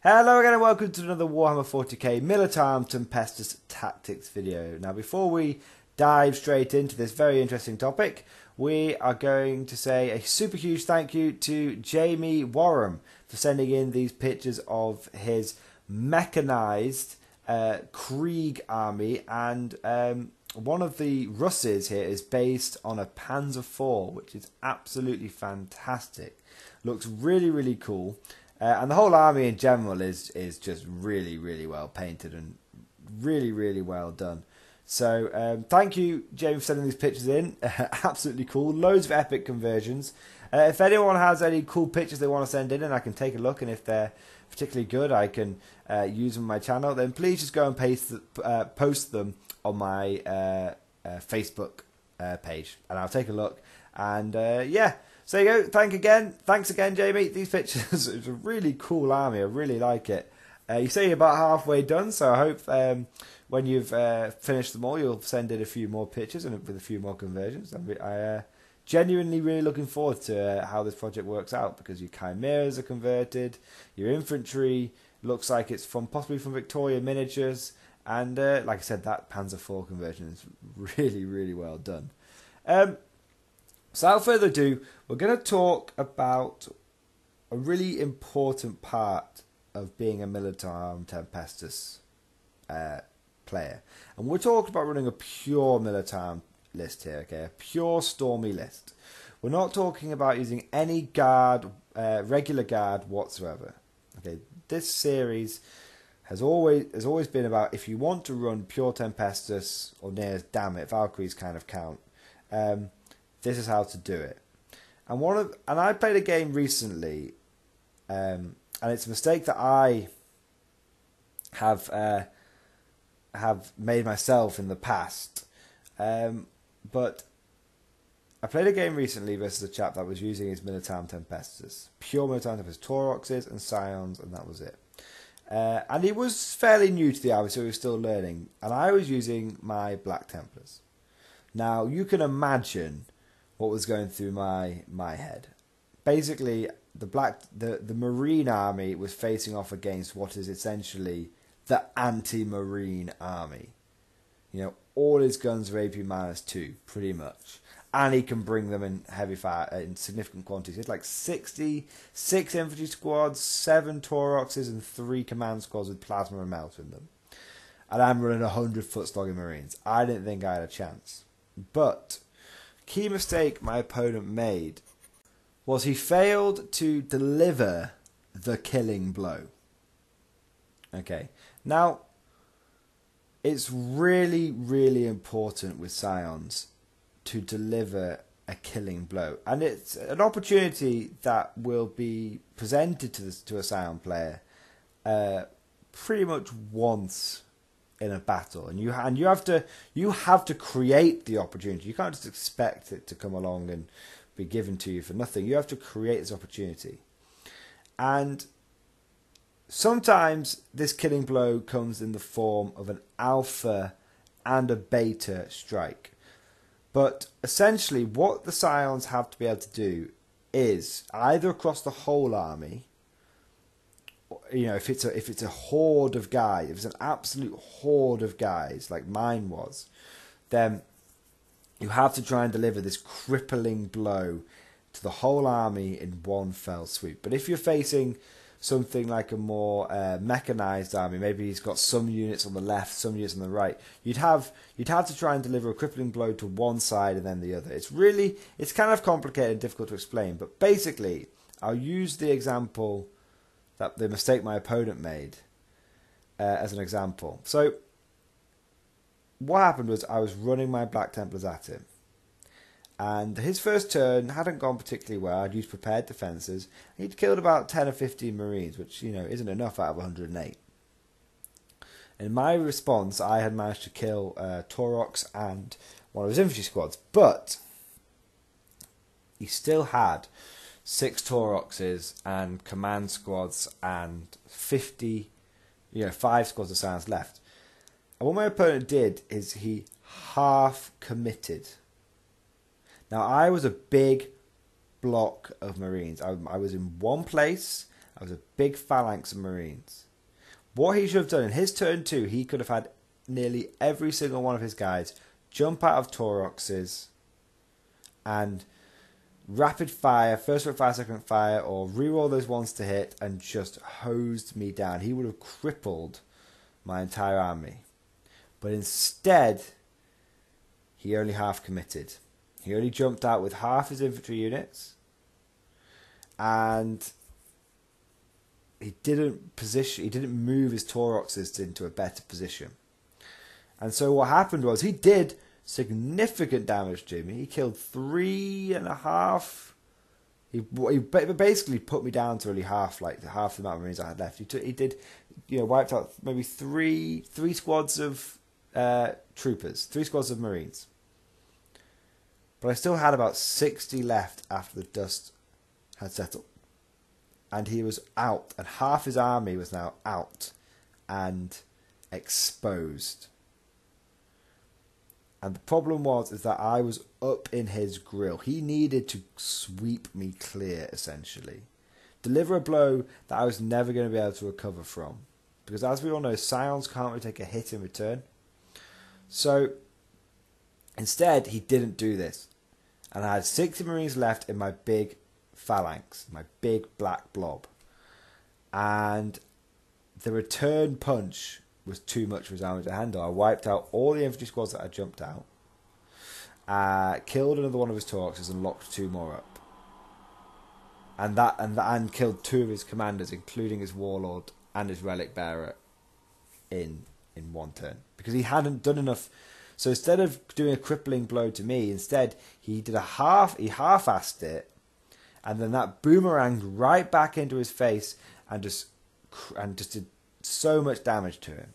Hello again and welcome to another Warhammer 40k Militarum Tempestus tactics video. Now before we dive straight into this very interesting topic, we are going to say a super huge thank you to Jamie Warham for sending in these pictures of his mechanised Krieg army, and one of the Russes here is based on a Panzer IV, which is absolutely fantastic. Looks really cool. And the whole army in general is just really well painted and really well done. So thank you, James, for sending these pictures in. Absolutely cool. Loads of epic conversions. If anyone has any cool pictures they want to send in and I can take a look, and if they're particularly good I can use them on my channel, then please just go and post them on my Facebook page and I'll take a look. And yeah. So there you go. Thanks again, Jamie. These pictures, it's a really cool army. I really like it. You say you're about halfway done, so I hope when you've finished them all, you'll send in a few more pictures and with a few more conversions. I genuinely really looking forward to how this project works out, because your chimeras are converted, your infantry looks like it's possibly from Victoria miniatures, and like I said, that Panzer IV conversion is really well done. So without further ado, we're going to talk about a really important part of being a Militarum Tempestus player. And we're talking about running a pure Militarum list here, okay? A pure Stormy list. We're not talking about using any guard, regular guard whatsoever. Okay, this series has always been about, if you want to run pure Tempestus, or near as damn it, Valkyries kind of count, this is how to do it. And I played a game recently, and it's a mistake that I have made myself in the past. But I played a game recently versus a chap that was using his Militarum Tempestus, pure Militarum Tempestus, Tauroxes and Scions, and that was it. And he was fairly new to the army, so he was still learning. And I was using my Black Templars. Now you can imagine what was going through my head. Basically, the Marine army was facing off against what is essentially the anti-Marine army. You know, all his guns are AP -2, pretty much, and he can bring them in heavy fire in significant quantities. It's like 66 infantry squads, 7 Tauroxes, and 3 command squads with plasma and melt in them. And I'm running 100 foot-slogging Marines. I didn't think I had a chance, but key mistake my opponent made was he failed to deliver the killing blow. Okay, now it's really important with Scions to deliver a killing blow, and it's an opportunity that will be presented to a Scion player pretty much once in a battle, and you have to create the opportunity. You can't just expect it to come along and be given to you for nothing. You have to create this opportunity, and sometimes this killing blow comes in the form of an alpha and a beta strike. But essentially, what the Scions have to be able to do is either across the whole army. You know, if it's a horde of guys, if it's an absolute horde of guys like mine was, then you have to try and deliver this crippling blow to the whole army in one fell swoop. But if you're facing something like a more mechanized army, maybe he's got some units on the left, some units on the right, you'd have to try and deliver a crippling blow to one side and then the other. It's kind of complicated and difficult to explain, but basically I'll use the example, that the mistake my opponent made, as an example. So what happened was I was running my Black Templars at him, and his first turn hadn't gone particularly well. I'd used prepared defences. He'd killed about 10 or 15 Marines, which, you know, isn't enough out of 108. In my response, I had managed to kill Taurox and one of his infantry squads, but he still had 6 Tauroxes and command squads and 5 squads of Scions left. And what my opponent did is he half committed. Now I was a big block of Marines. I was in one place That was a big phalanx of Marines. What he should have done in his turn 2, he could have had nearly every single one of his guys jump out of Tauroxes and rapid fire, first fire, second fire, or reroll those ones to hit and just hosed me down. He would have crippled my entire army. But instead, he only half committed. He only jumped out with half his infantry units, and he didn't move his Tauroxes into a better position. And so what happened was he did significant damage to me. He killed 3.5. He basically put me down to only half the amount of Marines I had left. He did, wiped out maybe three squads of troopers, 3 squads of Marines. But I still had about 60 left after the dust had settled. And he was out, and half his army was now out and exposed. And the problem is that I was up in his grill. He needed to sweep me clear, essentially. Deliver a blow that I was never going to be able to recover from. Because as we all know, Scions can't really take a hit in return. So, instead, he didn't do this. And I had 60 Marines left in my big phalanx, my big black blob. And the return punch was too much for his army to handle. I wiped out all the infantry squads that I jumped out, killed another one of his Tauroxes and locked 2 more up, and killed 2 of his commanders, including his warlord and his relic bearer, in one turn, because he hadn't done enough. So instead of doing a crippling blow to me, instead he half-assed it, and then that boomeranged right back into his face and just did so much damage to him.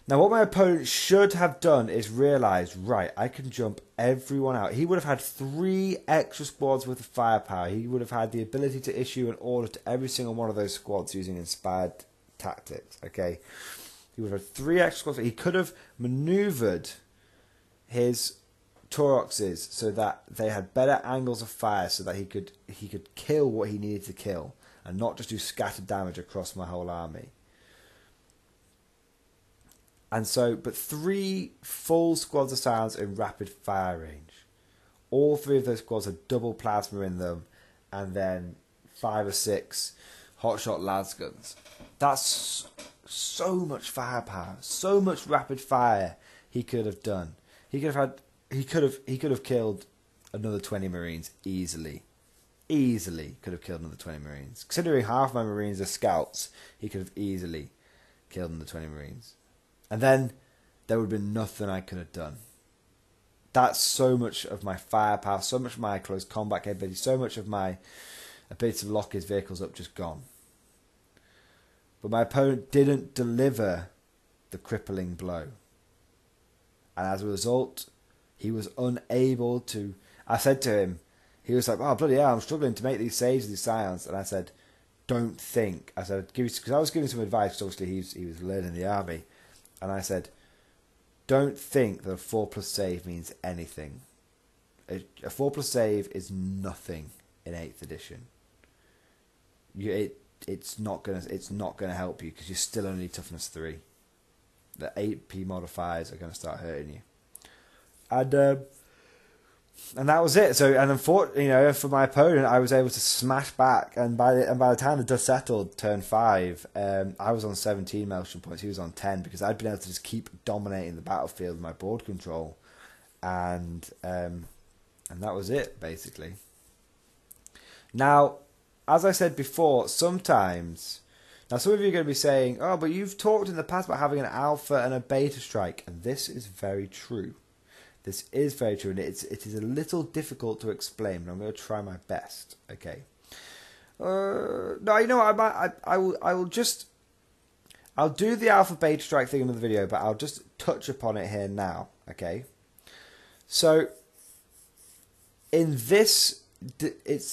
Now, what my opponent should have done is realised, right, I can jump everyone out. He would have had 3 extra squads with firepower. He would have had the ability to issue an order to every single one of those squads using inspired tactics, okay? He would have had 3 extra squads. He could have manoeuvred his Tauroxes so that they had better angles of fire, so that he could kill what he needed to kill and not just do scattered damage across my whole army. And so, but 3 full squads of Scions in rapid fire range. All 3 of those squads had double plasma in them, and then 5 or 6 hotshot lasguns. That's so much firepower, so much rapid fire he could have done. He could have killed another 20 Marines easily. Easily could have killed another 20 Marines. Considering half my Marines are scouts, he could have easily killed another 20 Marines. And then there would have been nothing I could have done. That's so much of my firepower, so much of my close combat capability, so much of my ability to lock his vehicles up just gone. But my opponent didn't deliver the crippling blow. And as a result, he was unable to... I said to him, he was like, oh, bloody hell, I'm struggling to make these saves with these Scions. And I said, don't think. I said, because I was giving some advice, because obviously he was learning the army. And I said, don't think that a 4+ save means anything. A 4+ save is nothing in 8th edition. It's not gonna help you, because you're still only toughness 3. The 8p modifiers are gonna start hurting you. And that was it. So, and unfortunately, for my opponent, I was able to smash back. And by the time the dust settled, turn 5, I was on 17 motion points. He was on 10, because I'd been able to just keep dominating the battlefield with my board control, and that was it basically. Now, as I said before, sometimes some of you are going to be saying, "Oh, but you've talked in the past about having an alpha and a beta strike," and this is very true. This is very true, and it is a little difficult to explain, but I'm going to try my best. Okay. No, you know what? I'll do the alpha beta strike thing in the video, but I'll just touch upon it here now. Okay. So, in this,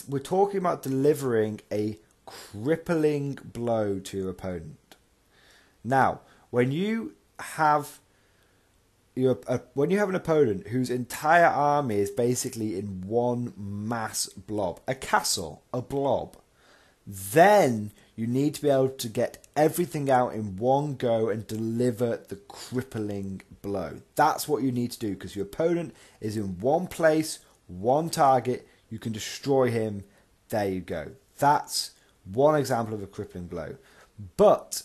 we're talking about delivering a crippling blow to your opponent. Now, when you have an opponent whose entire army is basically in one mass blob, a castle, a blob, then you need to be able to get everything out in one go and deliver the crippling blow. That's what you need to do, because your opponent is in one place, one target, you can destroy him, there you go. That's one example of a crippling blow. But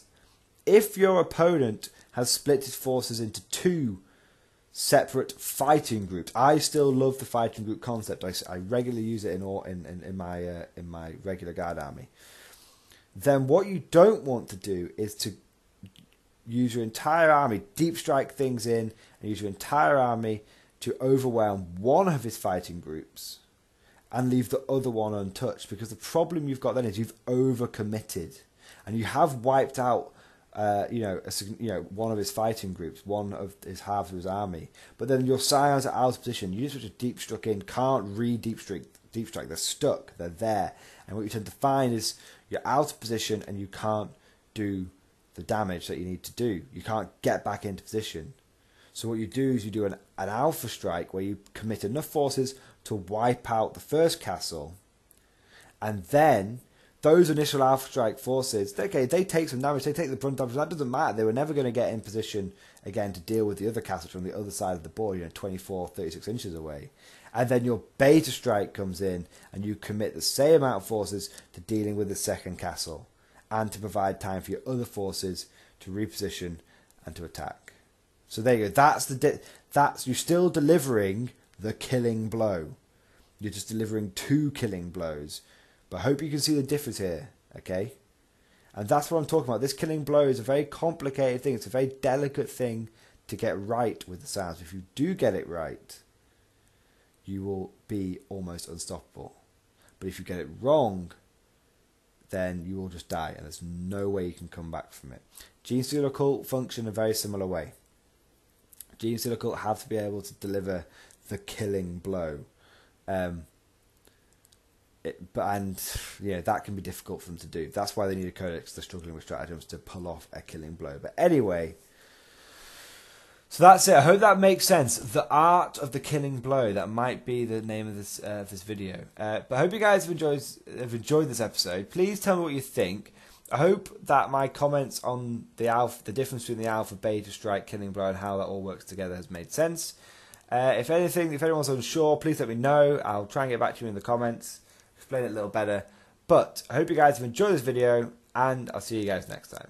if your opponent has split his forces into two separate fighting groups, I still love the fighting group concept. I regularly use it in my regular guard army. Then what you don't want to do is to use your entire army, deep strike things in, and use your entire army to overwhelm one of his fighting groups and leave the other one untouched. Because the problem you've got then is you've overcommitted, and you have wiped out one of his fighting groups, one of his halves of his army. But then your scions are out of position. You just deep struck in, can't deep strike. They're stuck. They're there. And what you tend to find is you're out of position and you can't do the damage that you need to do. You can't get back into position. So what you do is you do an alpha strike where you commit enough forces to wipe out the first castle, and then those initial alpha strike forces, okay, they take some damage, they take the brunt damage, that doesn't matter. They were never going to get in position again to deal with the other castles from the other side of the board, 24, 36 inches away. And then your beta strike comes in and you commit the same amount of forces to dealing with the second castle and to provide time for your other forces to reposition and to attack. So there you go. That's you're still delivering the killing blow. You're just delivering two killing blows. But I hope you can see the difference here, okay? And that's what I'm talking about. This killing blow is a very complicated thing. It's a very delicate thing to get right with the sounds. If you do get it right, you will be almost unstoppable. But if you get it wrong, then you will just die, and there's no way you can come back from it. Gene Stealer Occult function a very similar way. Gene Stealer Occult have to be able to deliver the killing blow. That can be difficult for them to do. That's why they need a codex. They're struggling with stratagems to pull off a killing blow. But anyway, so that's it. I hope that makes sense. The art of the killing blow. That might be the name of this video. But I hope you guys have enjoyed this episode. Please tell me what you think. I hope that my comments on the difference between the alpha, beta strike, killing blow, and how that all works together has made sense. If anyone's unsure, please let me know. I'll try and get back to you in the comments, explain it a little better. But I hope you guys have enjoyed this video, and I'll see you guys next time.